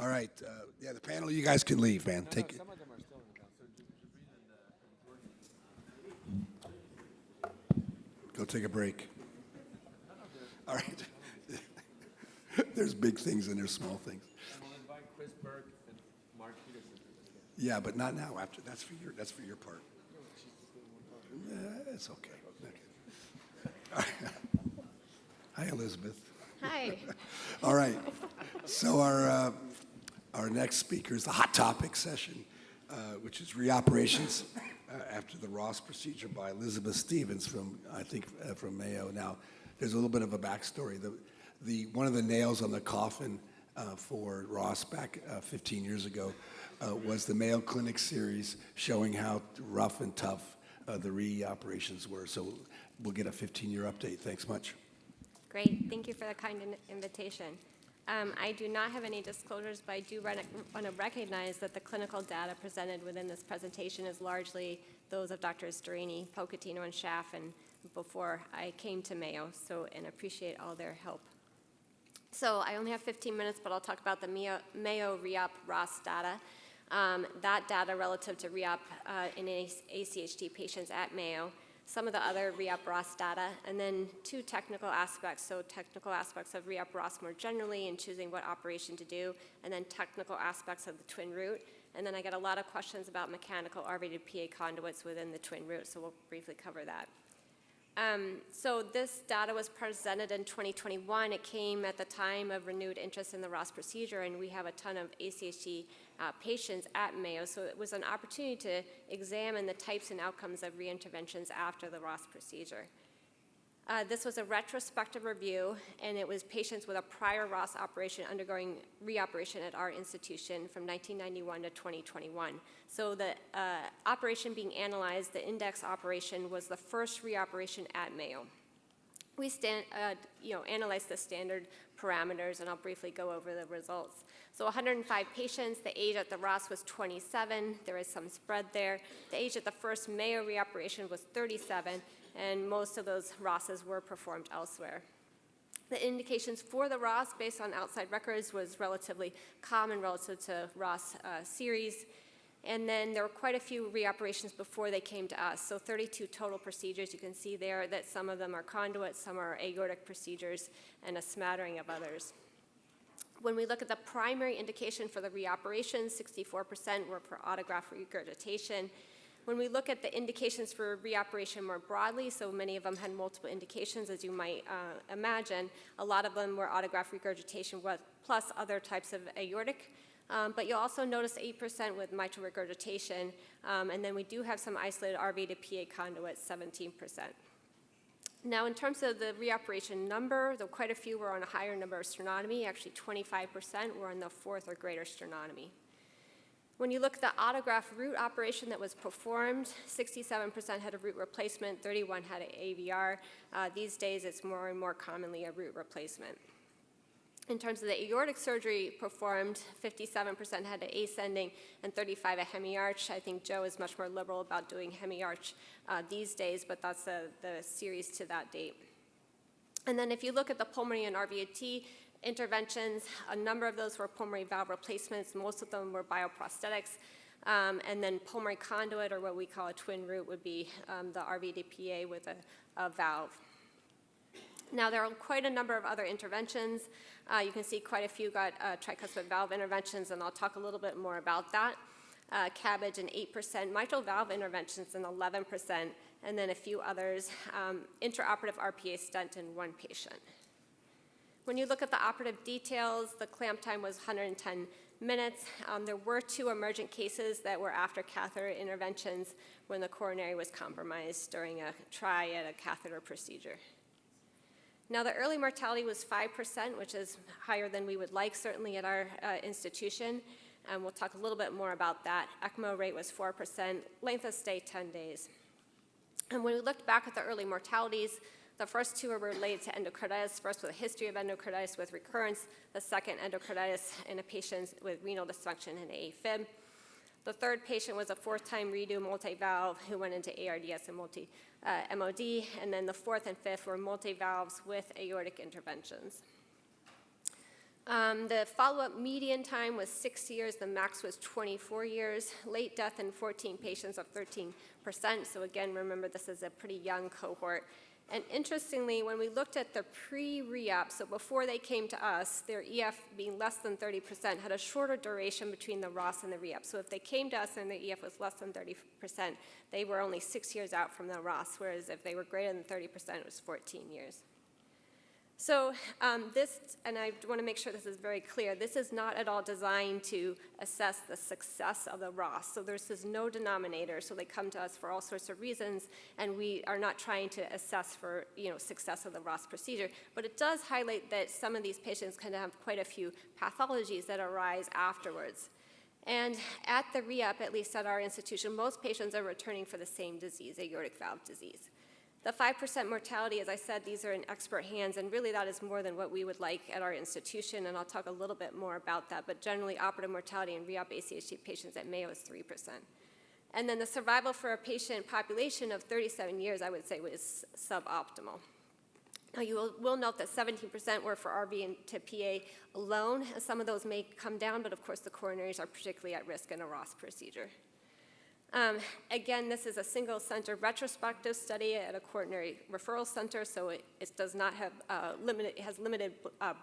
All right. Yeah, the panel, you guys can leave, man. Take it. Some of them are still in the ground, so just breathe in the. Go take a break. All right. There's big things and there's small things. And we'll invite Chris Burke and Mark Peterson. Yeah, but not now. After that's for your part. It's okay. All right. Hi, Elizabeth. Hi. All right. So our next speaker is the hot topic session, which is reoperations after the Ross procedure by Elizabeth Stevens from from Mayo. Now, there's a little bit of a backstory. One of the nails on the coffin for Ross back 15 years ago was the Mayo Clinic series showing how rough and tough the reoperations were. So we'll get a 15-year update. Thanks much. Great. Thank you for the kind invitation. I do not have any disclosures, but I do want to recognize that the clinical data presented within this presentation is largely those of Drs. Tirone, Pochettino, and Schaff, and before I came to Mayo, and appreciate all their help. So I only have 15 minutes, but I'll talk about the Mayo Reop Ross data. That data relative to Reop in ACHD patients at Mayo, some of the other Reop Ross data, and then two technical aspects. So technical aspects of Reop Ross more generally in choosing what operation to do, and then technical aspects of the twin root. And then I get a lot of questions about mechanical RV to PA conduits within the twin root, so we'll briefly cover that. So this data was presented in 2021. It came at the time of renewed interest in the Ross procedure, and we have a ton of ACHD patients at Mayo, so it was an opportunity to examine the types and outcomes of reinterventions after the Ross procedure. This was a retrospective review, and it was patients with a prior Ross operation undergoing reoperation at our institution from 1991 to 2021. So the operation being analyzed, the index operation, was the first reoperation at Mayo. We analyzed the standard parameters, and I'll briefly go over the results. So 105 patients, the age at the Ross was 27. There is some spread there. The age at the first Mayo reoperation was 37, and most of those Rosses were performed elsewhere. The indications for the Ross, based on outside records, was relatively common relative to Ross series. And then there were quite a few reoperations before they came to us. So 32 total procedures. You can see there that some of them are conduits, some are aortic procedures, and a smattering of others. When we look at the primary indication for the reoperations, 64% were for autograft regurgitation. When we look at the indications for reoperation more broadly, so many of them had multiple indications, as you might imagine. A lot of them were autograft regurgitation plus other types of aortic. But you'll also notice 8% with mitral regurgitation, and then we do have some isolated RV to PA conduits, 17%. Now, in terms of the reoperation number, though quite a few were on a higher number of sternotomy, actually 25% were on the fourth or greater sternotomy. When you look at the autograft root operation that was performed, 67% had a root replacement, 31% had an AVR. These days, it's more and more commonly a root replacement. In terms of the aortic surgery performed, 57% had an ascending and 35% a hemiarch. I think Joe is much more liberal about doing hemiarch these days, but that's the series to that date. And then if you look at the pulmonary and RVAT interventions, a number of those were pulmonary valve replacements. Most of them were bioprosthetics. And then pulmonary conduit, or what we call a twin root, would be the RVDPA with a valve. Now, there are quite a number of other interventions. You can see quite a few got tricuspid valve interventions, and I'll talk a little bit more about that. CABG and 8%, mitral valve interventions and 11%, and then a few others, intraoperative RPA stent in one patient. When you look at the operative details, the clamp time was 110 minutes. There were 2 emergent cases that were after catheter interventions when the coronary was compromised during a triad, a catheter procedure. Now, the early mortality was 5%, which is higher than we would like, certainly at our institution. And we'll talk a little bit more about that. ECMO rate was 4%, length of stay 10 days. And when we looked back at the early mortalities, the first 2 were related to endocarditis, first with a history of endocarditis with recurrence, the second endocarditis in a patient with renal dysfunction and AFib. The third patient was a 4th-time redo multi-valve who went into ARDS and MOD, and then the 4th and 5th were multi-valves with aortic interventions. The follow-up median time was 6 years. The max was 24 years. Late death in 14 patients of 13%. So again, remember this is a pretty young cohort. And interestingly, when we looked at the pre-re-op, so before they came to us, their EF being less than 30% had a shorter duration between the ROS and the re-op. So if they came to us and their EF was less than 30%, they were only 6 years out from the ROS, whereas if they were greater than 30%, it was 14 years. So this, and I want to make sure this is very clear, this is not at all designed to assess the success of the ROS. So there's this no denominator, so they come to us for all sorts of reasons, and we are not trying to assess for success of the ROS procedure. But it does highlight that some of these patients can have quite a few pathologies that arise afterwards. And at the re-op, at least at our institution, most patients are returning for the same disease, aortic valve disease. The 5% mortality, as I said, these are in expert hands, and really that is more than what we would like at our institution, and I'll talk a little bit more about that, but generally operative mortality in re-op ACHD patients at Mayo is 3%. And then the survival for a patient population of 37 years, I would say, was suboptimal. Now, you will note that 17% were for RV and to PA alone. Some of those may come down, but of course the coronaries are particularly at risk in a ROS procedure. Again, this is a single center retrospective study at a coronary referral center, so it does not have it has limited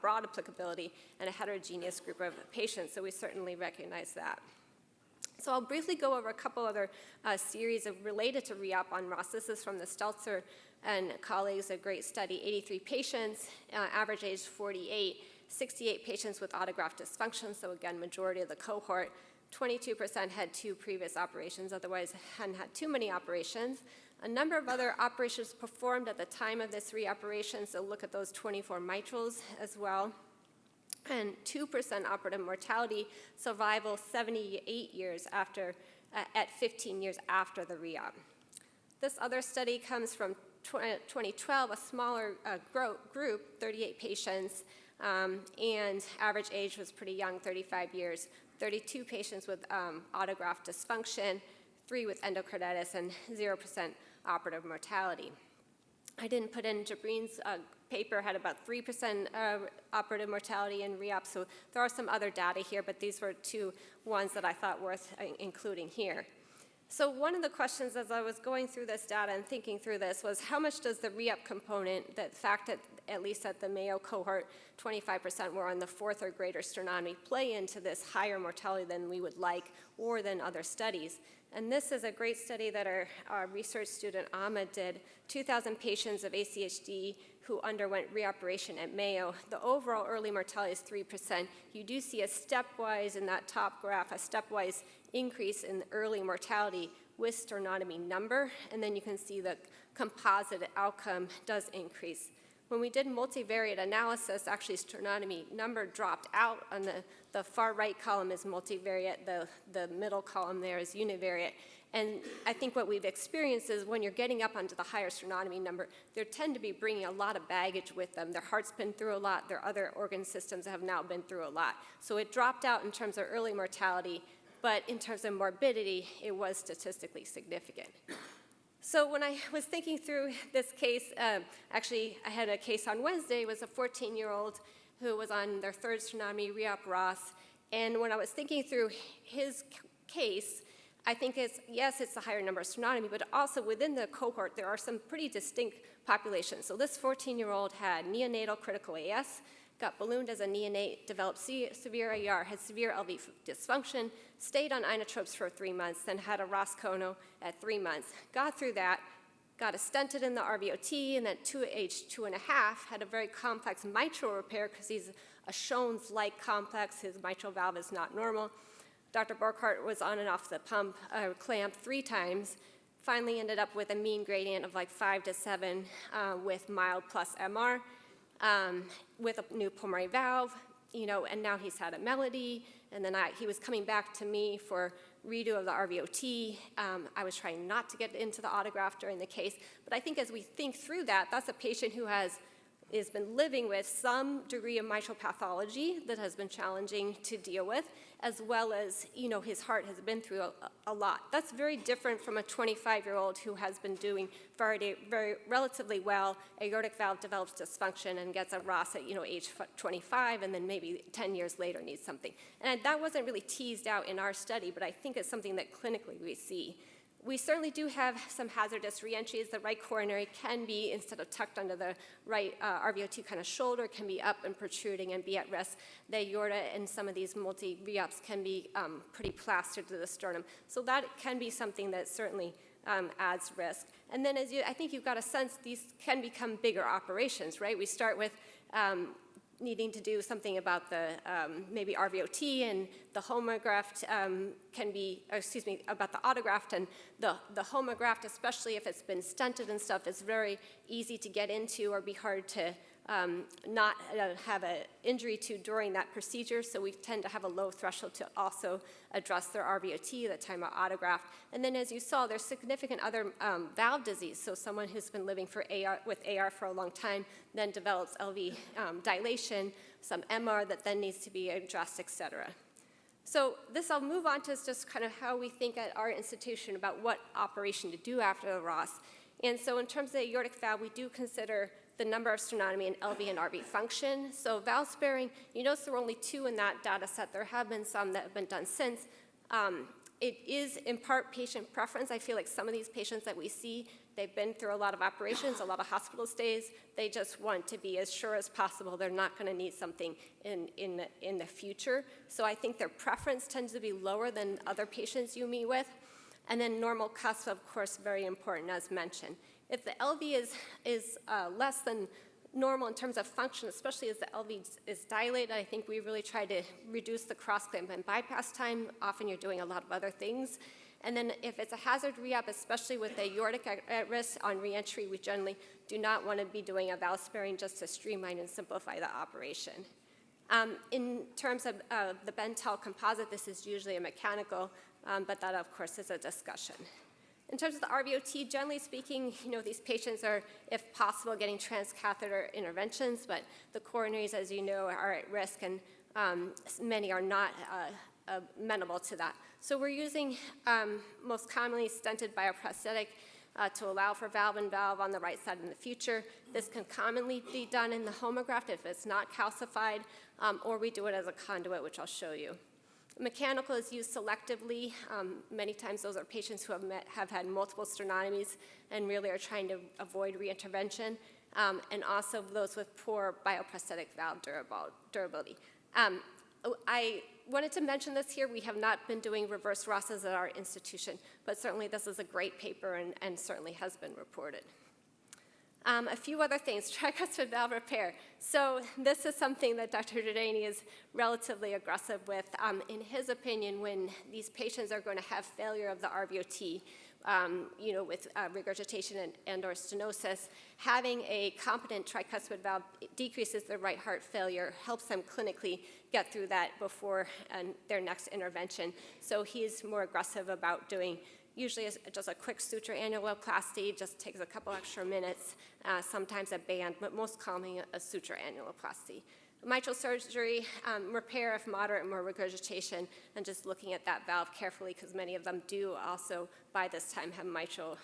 broad applicability and a heterogeneous group of patients, so we certainly recognize that. So I'll briefly go over a couple other series related to re-op on ROS. This is from the Stelzer and colleagues, a great study, 83 patients, average age 48, 68 patients with autograft dysfunction, so again, majority of the cohort. 22% had 2 previous operations, otherwise hadn't had too many operations. A number of other operations performed at the time of this reoperation, so look at those 24 mitrals as well. And 2% operative mortality, survival 78 years after, at 15 years after the re-op. This other study comes from 2012, a smaller group, 38 patients, and average age was pretty young, 35 years. 32 patients with autograft dysfunction, 3 with endocarditis, and 0% operative mortality. I didn't put in Jabreen's paper, had about 3% operative mortality in re-op, so there are some other data here, but these were 2 ones that I thought worth including here. So one of the questions as I was going through this data and thinking through this was how much does the re-op component, that fact that at least at the Mayo cohort, 25% were on the 4th or greater sternotomy, play into this higher mortality than we would like or than other studies. And this is a great study that our research student Ahmed did, 2,000 patients of ACHD who underwent reoperation at Mayo. The overall early mortality is 3%. You do see a stepwise in that top graph, a stepwise increase in early mortality with sternotomy number, and then you can see the composite outcome does increase. When we did multivariate analysis, actually sternotomy number dropped out. On the far right column is multivariate, the middle column there is univariate. And I think what we've experienced is when you're getting up onto the higher sternotomy number, they tend to be bringing a lot of baggage with them. Their heart's been through a lot, their other organ systems have now been through a lot. So it dropped out in terms of early mortality, but in terms of morbidity, it was statistically significant. So when I was thinking through this case, actually I had a case on Wednesday. It was a 14-year-old who was on their 3rd sternotomy, re-op ROS, and when I was thinking through his case, I think yes, it's a higher number of sternotomy, but also within the cohort, there are some pretty distinct populations. So this 14-year-old had neonatal critical AS, got ballooned as a neonate, developed severe AR, had severe LV dysfunction, stayed on inotropes for 3 months, then had a Roscono at 3 months. Got through that, got a stented in the RVOT, and at age 2.5, had a very complex mitral repair because he's a Shones-like complex. His mitral valve is not normal. Dr. Burkhart was on and off the pump clamp 3 times, finally ended up with a mean gradient of like 5 to 7 with mild plus MR, with a new pulmonary valve, and now he's had a melody, and then he was coming back to me for redo of the RVOT. I was trying not to get into the autograft during the case, but I think as we think through that, that's a patient who has has been living with some degree of mitral pathology that has been challenging to deal with, as well as, his heart has been through a lot. That's very different from a 25-year-old who has been doing very relatively well. Aortic valve develops dysfunction and gets a Ross at, age 25, and then maybe 10 years later needs something. And that wasn't really teased out in our study, but I think it's something that clinically we see. We certainly do have some hazardous reentries. The right coronary can be, instead of tucked under the right RVOT kind of shoulder, can be up and protruding and be at risk. The aorta in some of these multi-reops can be pretty plastered to the sternum. So that can be something that certainly adds risk. And then I think you've got a sense these can become bigger operations, right? We start with needing to do something about the maybe RVOT, and the homograft about the autograft, and the homograft, especially if it's been stented and stuff, is very easy to get into or be hard to not have an injury to during that procedure, so we tend to have a low threshold to also address their RVOT at the time of autograft. And then as you saw, there's significant other valve disease, so someone who's been living with AR for a long time then develops LV dilation, some MR that then needs to be addressed, et cetera. So I'll move on to just kind of how we think at our institution about what operation to do after the Ross. And so in terms of the aortic valve, we do consider the number of sternotomy and LV and RV function. So valve sparing, you notice there were only 2 in that data set. There have been some that have been done since. It is in part patient preference. I feel like some of these patients that we see, they've been through a lot of operations, a lot of hospital stays. They just want to be as sure as possible they're not going to need something in the future. So I think their preference tends to be lower than other patients you meet with. And then normal cusp, of course, very important, as mentioned. If the LV is less than normal in terms of function, especially as the LV is dilated, I think we really try to reduce the cross-clamp and bypass time. Often you're doing a lot of other things. And then if it's a hazard re-up, especially with the aortic at risk on reentry, we generally do not want to be doing a valve sparing just to streamline and simplify the operation. In terms of the Bentel composite, this is usually a mechanical, but that, of course, is a discussion. In terms of the RVOT, generally speaking, these patients are, if possible, getting transcatheter interventions, but the coronaries, as you know, are at risk, and many are not amenable to that. So we're using most commonly stented bioprosthetic to allow for valve-in-valve on the right side in the future. This can commonly be done in the homograft if it's not calcified, or we do it as a conduit, which I'll show you. Mechanical is used selectively. Many times those are patients who have had multiple sternotomies and really are trying to avoid reintervention, and also those with poor bioprosthetic valve durability. I wanted to mention this here. We have not been doing reverse Rosses at our institution, but certainly this is a great paper and certainly has been reported. A few other things, tricuspid valve repair. So this is something that Dr. Tirone is relatively aggressive with. In his opinion, when these patients are going to have failure of the RVOT, with regurgitation and or stenosis, having a competent tricuspid valve decreases their right heart failure, helps them clinically get through that before their next intervention. So he's more aggressive about doing usually just a quick suture annuloplasty, just takes a couple extra minutes, sometimes a band, but most commonly a suture annuloplasty. Mitral surgery, repair if moderate, more regurgitation, and just looking at that valve carefully because many of them do also by this time have mitral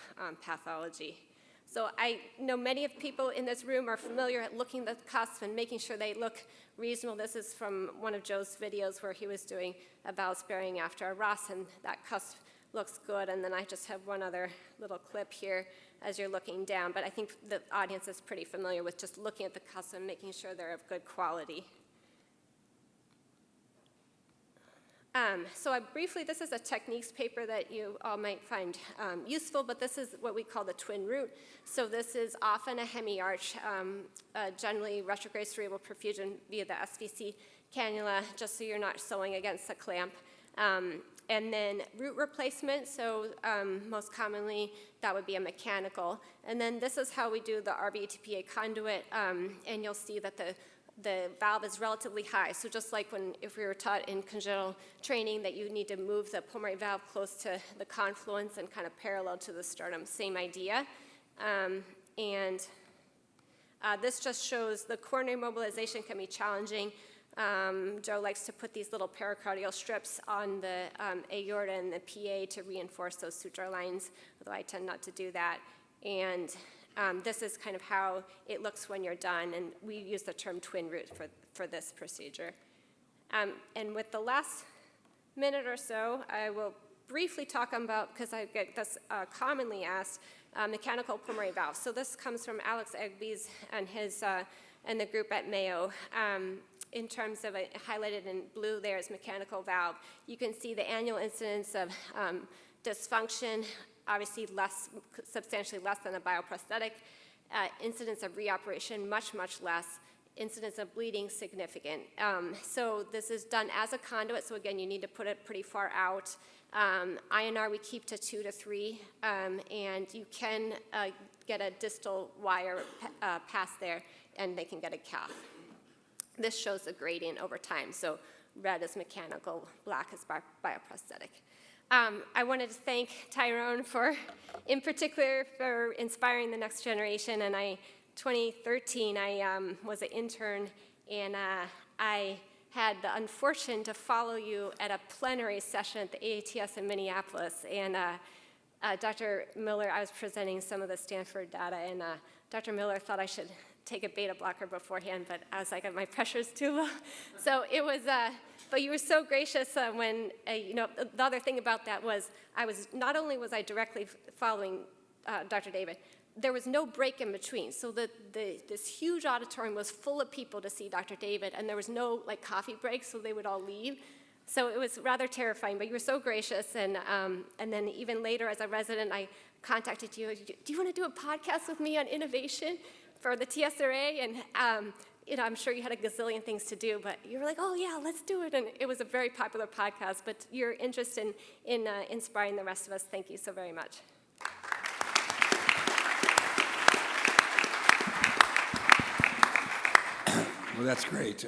pathology. So I know many of people in this room are familiar at looking at the cusp and making sure they look reasonable. This is from one of Joe's videos where he was doing a valve sparing after a Ross, and that cusp looks good. And then I just have one other little clip here as you're looking down, but I think the audience is pretty familiar with just looking at the cusp and making sure they're of good quality. So briefly, this is a techniques paper that you all might find useful, but this is what we call the twin root. So this is often a hemiarch, generally retrograde cerebral perfusion via the SVC cannula, just so you're not sewing against the clamp. And then root replacement, so most commonly that would be a mechanical. And then this is how we do the RVTPA conduit, and you'll see that the valve is relatively high. So just like if we were taught in congenital training that you need to move the pulmonary valve close to the confluence and kind of parallel to the sternum, same idea. This just shows the coronary mobilization can be challenging. Joe likes to put these little pericardial strips on the aorta and the PA to reinforce those suture lines, although I tend not to do that. And this is kind of how it looks when you're done, and we use the term twin root for this procedure. And with the last minute or so, I will briefly talk about, because I get this commonly asked, mechanical pulmonary valves. So this comes from Alex Egby's and his and the group at Mayo. In terms of highlighted in blue, there is mechanical valve. You can see the annual incidence of dysfunction, obviously substantially less than a bioprosthetic. Incidence of reoperation, much, much less. Incidence of bleeding, significant. So this is done as a conduit, so again, you need to put it pretty far out. INR we keep to 2 to 3, and you can get a distal wire past there, and they can get a cath. This shows the gradient over time, so red is mechanical, black is bioprosthetic. I wanted to thank Tyrone in particular, for inspiring the next generation, and 2013, I was an intern, and I had the unfortune to follow you at a plenary session at the AATS in Minneapolis. And Dr. Miller, I was presenting some of the Stanford data, and Dr. Miller thought I should take a beta blocker beforehand, but I was like, my pressure's too low. So it was, but you were so gracious when, the other thing about that was, not only was I directly following Dr. David, there was no break in between. So this huge auditorium was full of people to see Dr. David, and there was no coffee break, so they would all leave. So it was rather terrifying, but you were so gracious. And then even later as a resident, I contacted you. Do you want to do a podcast with me on innovation for the TSRA? And I'm sure you had a gazillion things to do, but you were like, oh yeah, let's do it. And it was a very popular podcast, but your interest in inspiring the rest of us, thank you so very much. Well, that's great.